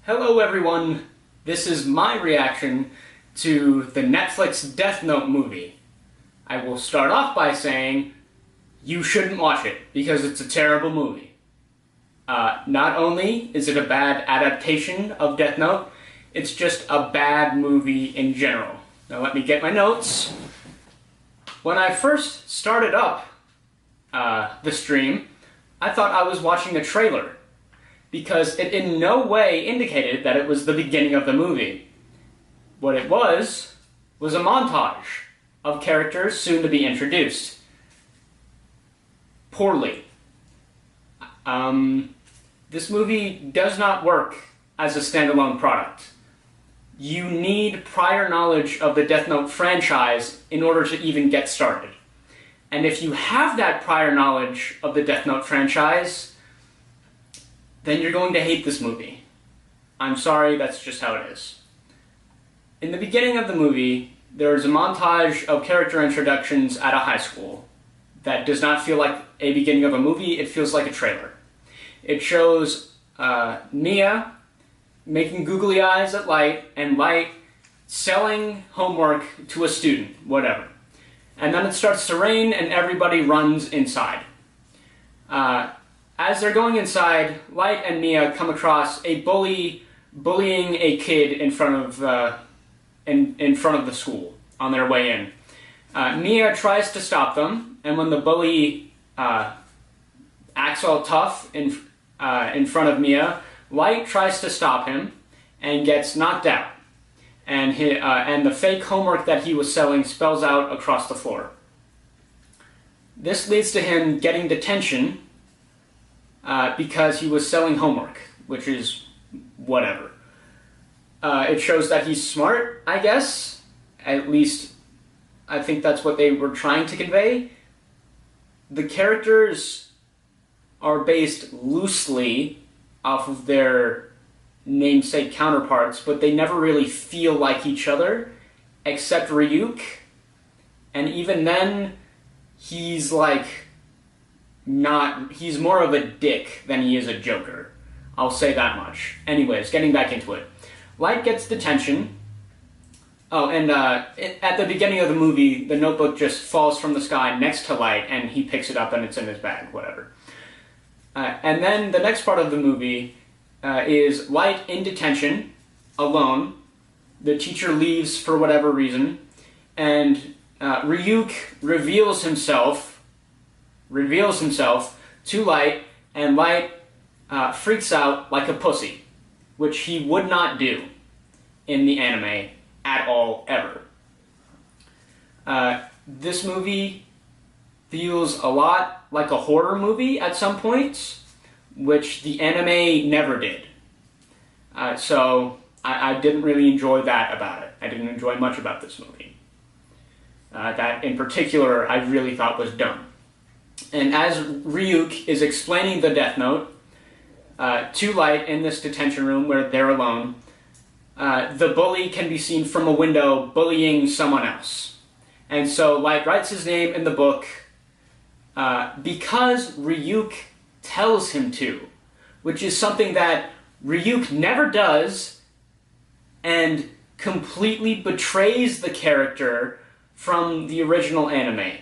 Hello everyone, this is my reaction to the Netflix Death Note movie. I will start off by saying you shouldn't watch it because it's a terrible movie. Not only is it a bad adaptation of Death Note, it's just a bad movie in general. Now let me get my notes. When I first started up the stream, I thought I was watching a trailer, because it in no way indicated that it was the beginning of the movie. What it was a montage of characters soon to be introduced. Poorly. This movie does not work as a standalone product. You need prior knowledge of the Death Note franchise in order to even get started. And if you have that prior knowledge of the Death Note franchise, then you're going to hate this movie. I'm sorry, that's just how it is. In the beginning of the movie, there is a montage of character introductions at a high school that does not feel like a beginning of a movie, it feels like a trailer. It shows Mia making googly eyes at Light, and Light selling homework to a student, whatever. And then it starts to rain and everybody runs inside. As they're going inside, Light and Mia come across a bully bullying a kid in front of the school on their way in. Mia tries to stop them, and when the bully acts all tough in front of Mia, Light tries to stop him and gets knocked out. And the fake homework that he was selling spills out across the floor. This leads to him getting detention because he was selling homework, which is whatever. It shows that he's smart, I guess. At least, I think that's what they were trying to convey. The characters are based loosely off of their namesake counterparts, but they never really feel like each other, except Ryuk. And even then, he's he's more of a dick than he is a joker. I'll say that much. Anyways, getting back into it. Light gets detention. Oh, and at the beginning of the movie, the notebook just falls from the sky next to Light, and he picks it up and it's in his bag, whatever. And then the next part of the movie is Light in detention, alone. The teacher leaves for whatever reason, and Ryuk reveals himself to Light, and Light freaks out like a pussy, which he would not do in the anime at all, ever. This movie feels a lot like a horror movie at some points, which the anime never did. So I didn't really enjoy that about it. I didn't enjoy much about this movie. That in particular I really thought was dumb. And as Ryuk is explaining the Death Note to Light in this detention room where they're alone, the bully can be seen from a window bullying someone else. And so Light writes his name in the book because Ryuk tells him to, which is something that Ryuk never does and completely betrays the character from the original anime.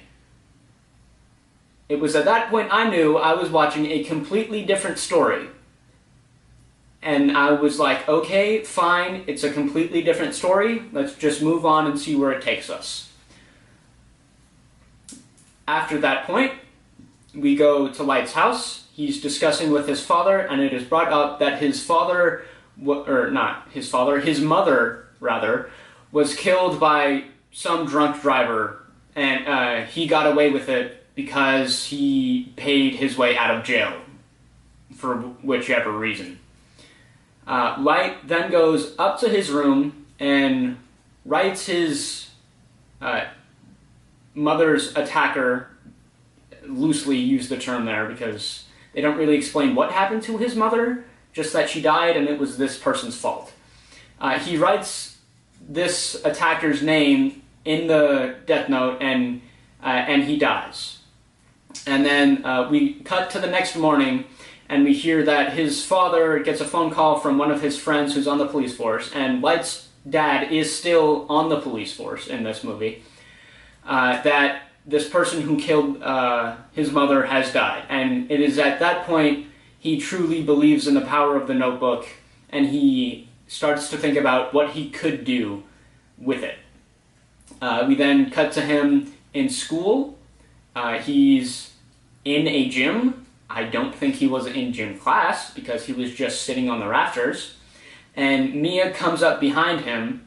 It was at that point I knew I was watching a completely different story. And I was like, okay, fine, it's a completely different story, let's just move on and see where it takes us. After that point, we go to Light's house. He's discussing with his father, and it is brought up that his mother, rather, was killed by some drunk driver, and he got away with it because he paid his way out of jail, for whichever reason. Light then goes up to his room and writes his mother's attacker, loosely use the term there because they don't really explain what happened to his mother, just that she died and it was this person's fault. He writes this attacker's name in the Death Note and he dies. And then we cut to the next morning, and we hear that his father gets a phone call from one of his friends who's on the police force, and Light's dad is still on the police force in this movie, that this person who killed his mother has died. And it is at that point he truly believes in the power of the notebook, and he starts to think about what he could do with it. We then cut to him in school. He's in a gym. I don't think he was in gym class because he was just sitting on the rafters. And Mia comes up behind him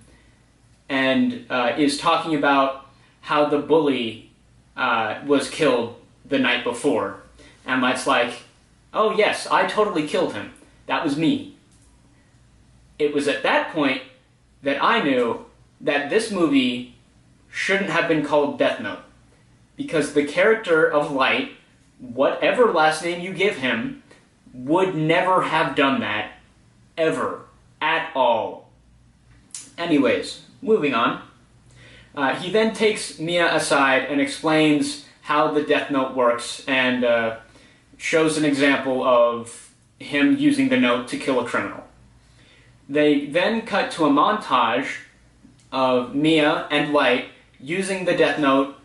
and is talking about how the bully was killed the night before. And Light's like, oh yes, I totally killed him. That was me. It was at that point that I knew that this movie shouldn't have been called Death Note. Because the character of Light, whatever last name you give him, would never have done that, ever, at all. Anyways, moving on. He then takes Mia aside and explains how the Death Note works and shows an example of him using the note to kill a criminal. They then cut to a montage of Mia and Light using the Death Note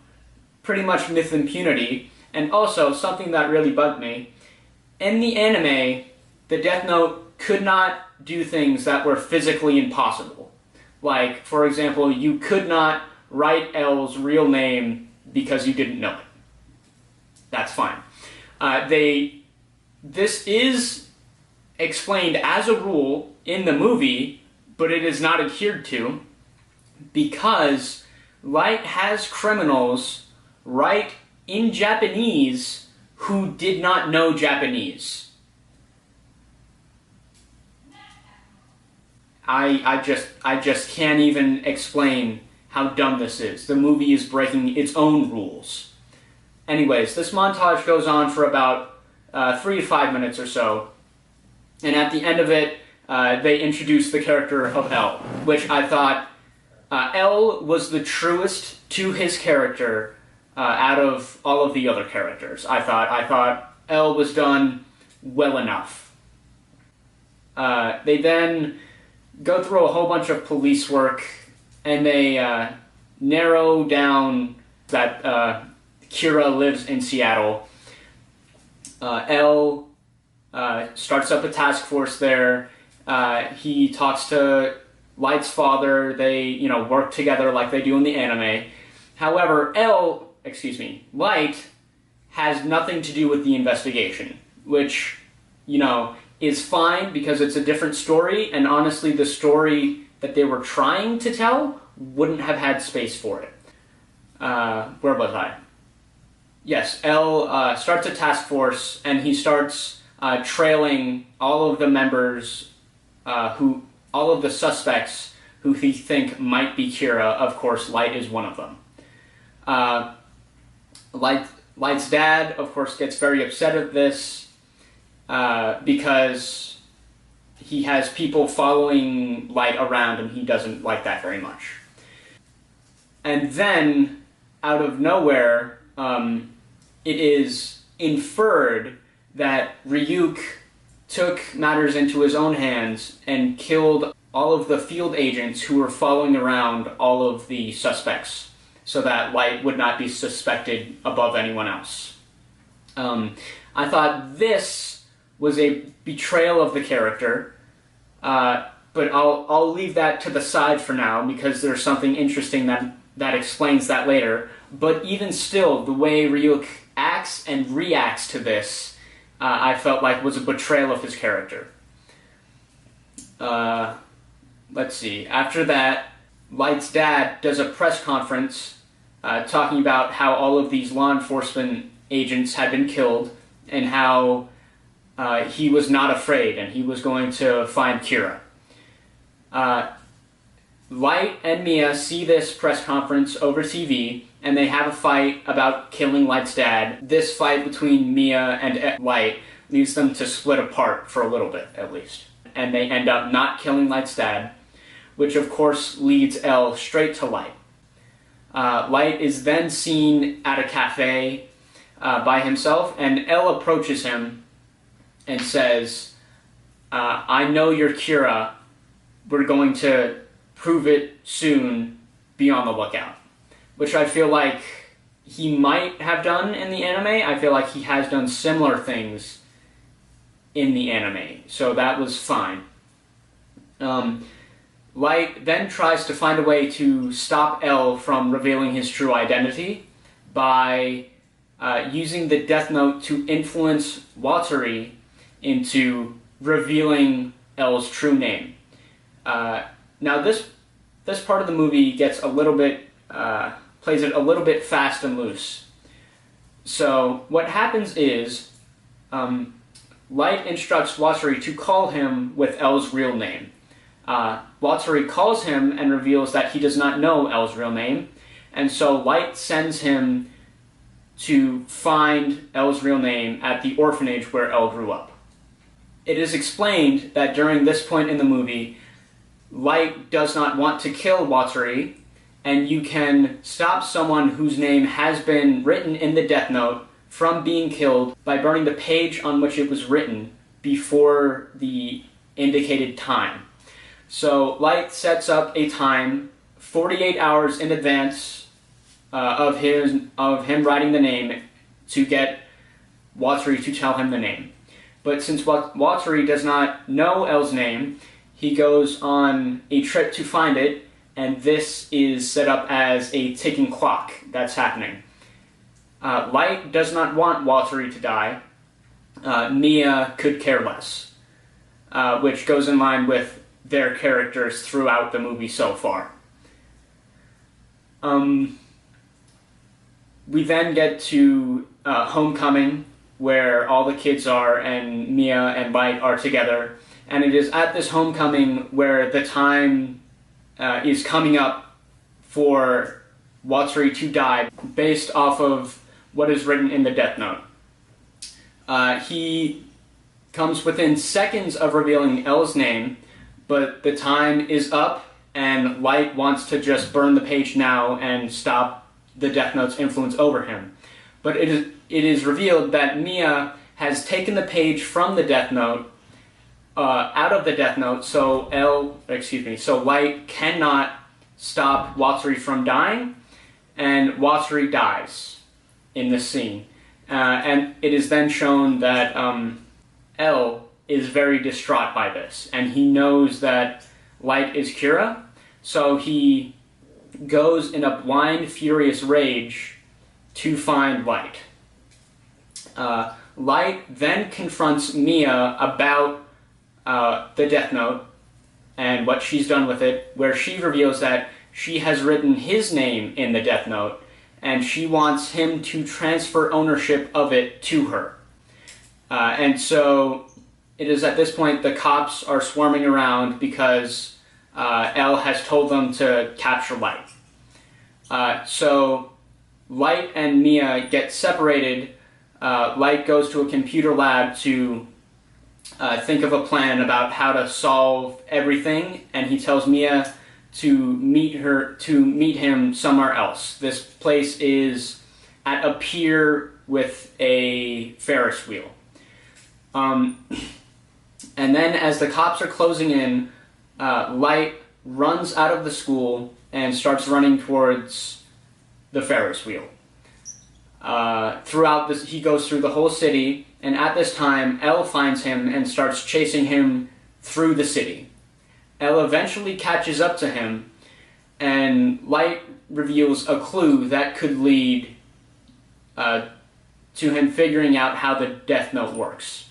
pretty much with impunity, and also something that really bugged me. In the anime, the Death Note could not do things that were physically impossible. Like, for example, you could not write L's real name because you didn't know it. That's fine. This is explained as a rule in the movie, but it is not adhered to because Light has criminals write in Japanese who did not know Japanese. I just can't even explain how dumb this is. The movie is breaking its own rules. Anyways, this montage goes on for about 3 to 5 minutes or so, and at the end of it, they introduce the character of L, which I thought L was the truest to his character out of all of the other characters. I thought L was done well enough. They then go through a whole bunch of police work, and they narrow down that Kira lives in Seattle. L starts up a task force there. He talks to Light's father. They, work together like they do in the anime. However, Light has nothing to do with the investigation, which, is fine because it's a different story, and honestly, the story that they were trying to tell wouldn't have had space for it. Where was I? Yes, L starts a task force, and he starts trailing all of the members, all of the suspects who he think might be Kira. Of course, Light is one of them. Light's dad, of course, gets very upset at this because he has people following Light around, and he doesn't like that very much. And then, out of nowhere, it is inferred that Ryuk took matters into his own hands and killed all of the field agents who were following around all of the suspects, so that Light would not be suspected above anyone else. I thought this was a betrayal of the character, but I'll leave that to the side for now because there's something interesting that explains that later. But even still, the way Ryuk acts and reacts to this, I felt like was a betrayal of his character. Let's see. After that, Light's dad does a press conference talking about how all of these law enforcement agents had been killed and how he was not afraid and he was going to find Kira. Light and Mia see this press conference over TV, and they have a fight about killing Light's dad. This fight between Mia and Light leads them to split apart for a little bit, at least. And they end up not killing Light's dad, which of course leads L straight to Light. Light is then seen at a cafe by himself, and L approaches him and says, I know you're Kira, we're going to prove it soon, be on the lookout. Which I feel like he might have done in the anime. I feel like he has done similar things in the anime, so that was fine. Light then tries to find a way to stop L from revealing his true identity by using the Death Note to influence Watari into revealing L's true name. Now this part of the movie gets a little bit plays it a little bit fast and loose. So what happens is Light instructs Watari to call him with L's real name. Watari calls him and reveals that he does not know L's real name, and so Light sends him to find L's real name at the orphanage where L grew up. It is explained that during this point in the movie, Light does not want to kill Watari, and you can stop someone whose name has been written in the Death Note from being killed by burning the page on which it was written before the indicated time. So Light sets up a time 48 hours in advance of him writing the name to get Watari to tell him the name. But since Watari does not know L's name, he goes on a trip to find it, and this is set up as a ticking clock that's happening. Light does not want Watari to die. Mia could care less, which goes in line with their characters throughout the movie so far. We then get to Homecoming, where all the kids are and Mia and Light are together, and it is at this homecoming where the time is coming up for Watari to die based off of what is written in the Death Note. He comes within seconds of revealing L's name, but the time is up and Light wants to just burn the page now and stop the Death Note's influence over him. But it is revealed that Mia has taken the page from the Death Note, out of the Death Note, so Light cannot stop Watari from dying, and Watari dies in this scene. And it is then shown that L is very distraught by this, and he knows that Light is Kira, so he goes in a blind, furious rage to find Light. Light then confronts Mia about the Death Note and what she's done with it, where she reveals that she has written his name in the Death Note, and she wants him to transfer ownership of it to her. And so it is at this point the cops are swarming around because L has told them to capture Light. So Light and Mia get separated. Light goes to a computer lab to think of a plan about how to solve everything, and he tells Mia to meet him somewhere else. This place is at a pier with a Ferris wheel. And then as the cops are closing in, Light runs out of the school and starts running towards the Ferris wheel. Throughout this, he goes through the whole city, and at this time, L finds him and starts chasing him through the city. L eventually catches up to him, and Light reveals a clue that could lead to him figuring out how the Death Note works.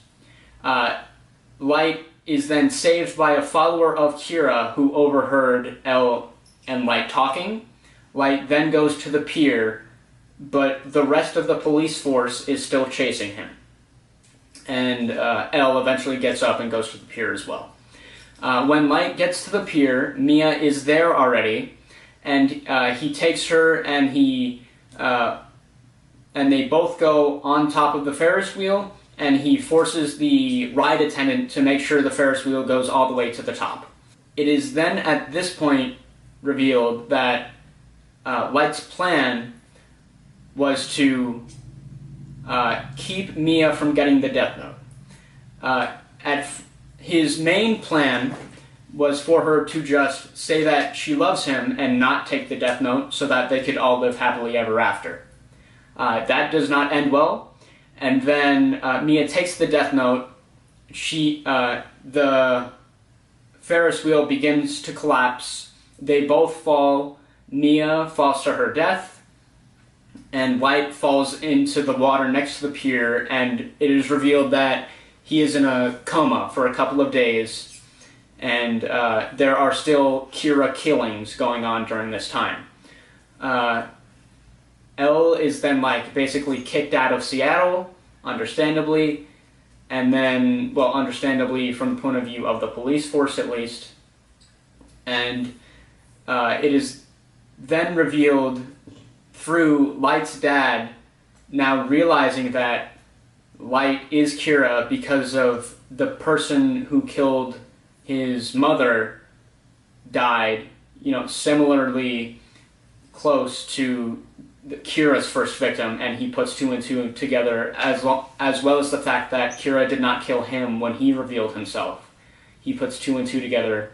Light is then saved by a follower of Kira who overheard L and Light talking. Light then goes to the pier, but the rest of the police force is still chasing him. And L eventually gets up and goes to the pier as well. When Light gets to the pier, Mia is there already, and he takes her and they both go on top of the Ferris wheel, and he forces the ride attendant to make sure the Ferris wheel goes all the way to the top. It is then at this point revealed that Light's plan was to keep Mia from getting the Death Note. His main plan was for her to just say that she loves him and not take the death note so that they could all live happily ever after. That does not end well, and then Mia takes the death note. The Ferris wheel begins to collapse. They both fall. Mia falls to her death, and Light falls into the water next to the pier, and it is revealed that he is in a coma for a couple of days, and there are still Kira killings going on during this time. Elle is then basically kicked out of Seattle, understandably, and then, well, understandably from the point of view of the police force at least, and it is then revealed through Light's dad now realizing that Light is Kira because of the person who killed his mother died, similarly close to Kira's first victim, and he puts two and two together, as well as the fact that Kira did not kill him when he revealed himself. He puts two and two together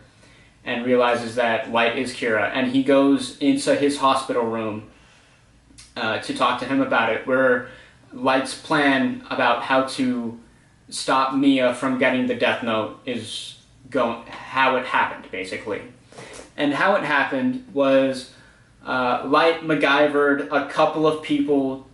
and realizes that Light is Kira, and he goes into his hospital room to talk to him about it, where Light's plan about how to stop Mia from getting the death note is how it happened, basically. And how it happened was Light MacGyvered a couple of people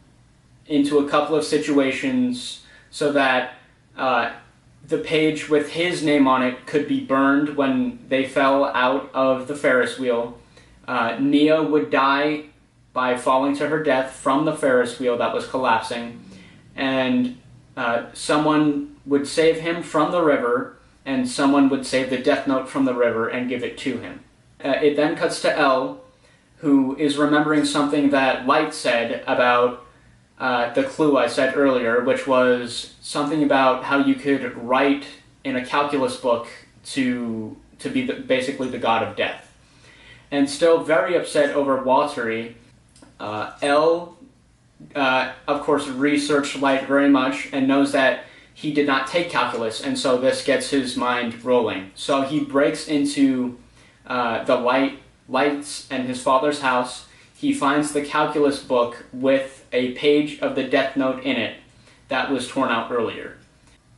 into a couple of situations so that the page with his name on it could be burned when they fell out of the Ferris wheel. Mia would die by falling to her death from the Ferris wheel that was collapsing, and someone would save him from the river, and someone would save the death note from the river and give it to him. It then cuts to Elle, who is remembering something that Light said about the clue I said earlier, which was something about how you could write in a calculus book to be basically the god of death. And still very upset over Watery, Elle, of course, researched Light very much and knows that he did not take calculus, and so this gets his mind rolling. So he breaks into the Light's and his father's house. He finds the calculus book with a page of the death note in it that was torn out earlier.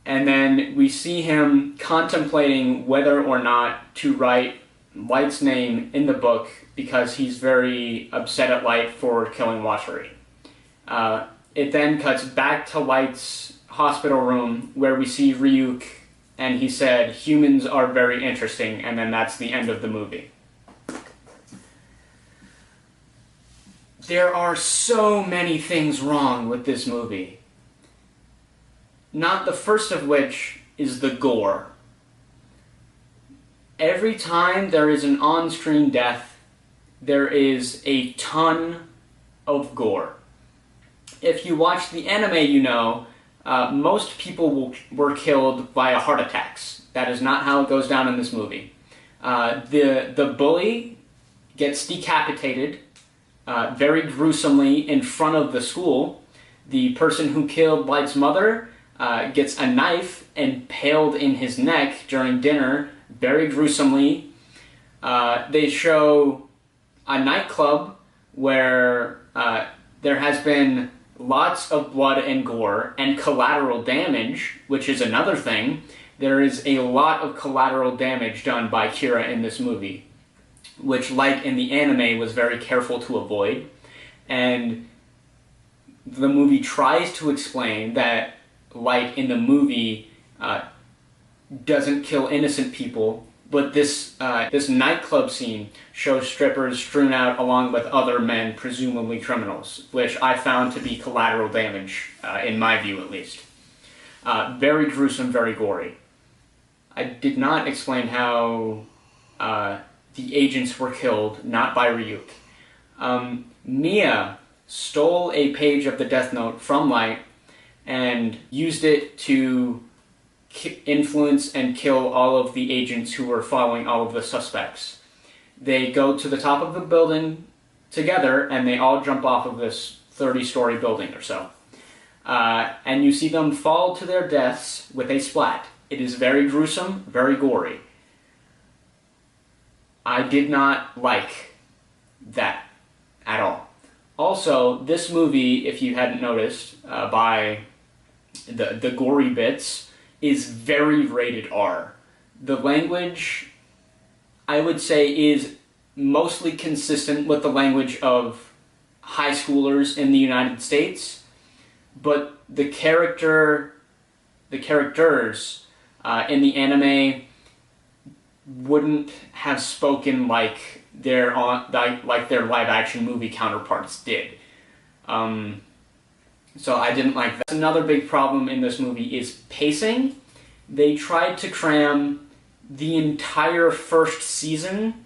And then we see him contemplating whether or not to write Light's name in the book because he's very upset at Light for killing Watery. It then cuts back to Light's hospital room where we see Ryuk, and he said, "Humans are very interesting," and then that's the end of the movie. There are so many things wrong with this movie. Not the first of which is the gore. Every time there is an on-screen death, there is a ton of gore. If you watch the anime, most people were killed via heart attacks. That is not how it goes down in this movie. The bully gets decapitated very gruesomely in front of the school. The person who killed Light's mother gets a knife impaled in his neck during dinner, very gruesomely. They show a nightclub where there has been lots of blood and gore and collateral damage, which is another thing. There is a lot of collateral damage done by Kira in this movie, which, like in the anime, was very careful to avoid. And the movie tries to explain that Light in the movie doesn't kill innocent people, but this nightclub scene shows strippers strewn out along with other men, presumably criminals, which I found to be collateral damage, in my view at least. Very gruesome, very gory. I did not explain how the agents were killed, not by Ryuk. Mia stole a page of the Death Note from Light and used it to influence and kill all of the agents who were following all of the suspects. They go to the top of the building together, and they all jump off of this 30-story building or so. and you see them fall to their deaths with a splat. It is very gruesome, very gory. I did not like that at all. Also, this movie, if you hadn't noticed, by the gory bits, is very rated R. The language, I would say, is mostly consistent with the language of high schoolers in the United States, but the characters in the anime wouldn't have spoken like their live action movie counterparts did. So I didn't like that. Another big problem in this movie is pacing. They tried to cram the entire first season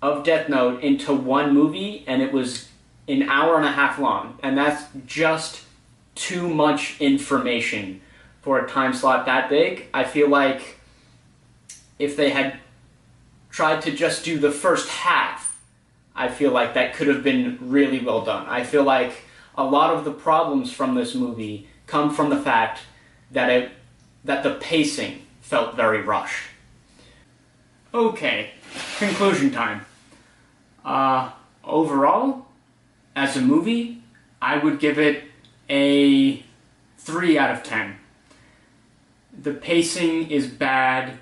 of Death Note into one movie, and it was an hour and a half long, and that's just too much information for a time slot that big. I feel like if they had tried to just do the first half, I feel like that could have been really well done. I feel like a lot of the problems from this movie come from the fact that the pacing felt very rushed. Okay, conclusion time. Overall, as a movie, I would give it a 3 out of 10. The pacing is bad.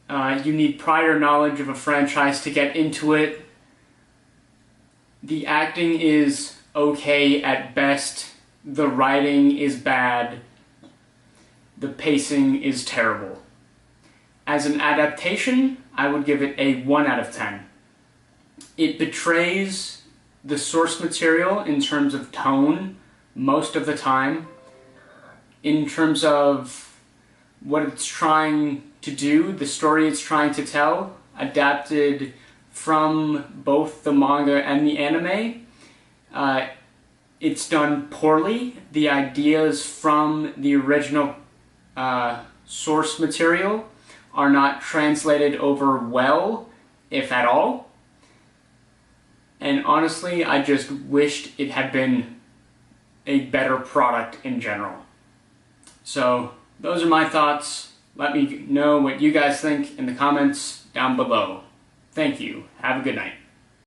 You need prior knowledge of a franchise to get into it. The acting is okay at best. The writing is bad. The pacing is terrible. As an adaptation, I would give it a 1 out of 10. It betrays the source material in terms of tone most of the time. In terms of what it's trying to do, the story it's trying to tell, adapted from both the manga and the anime, it's done poorly. The ideas from the original source material are not translated over well, if at all. And honestly, I just wished it had been a better product in general. So, those are my thoughts. Let me know what you guys think in the comments down below. Thank you. Have a good night.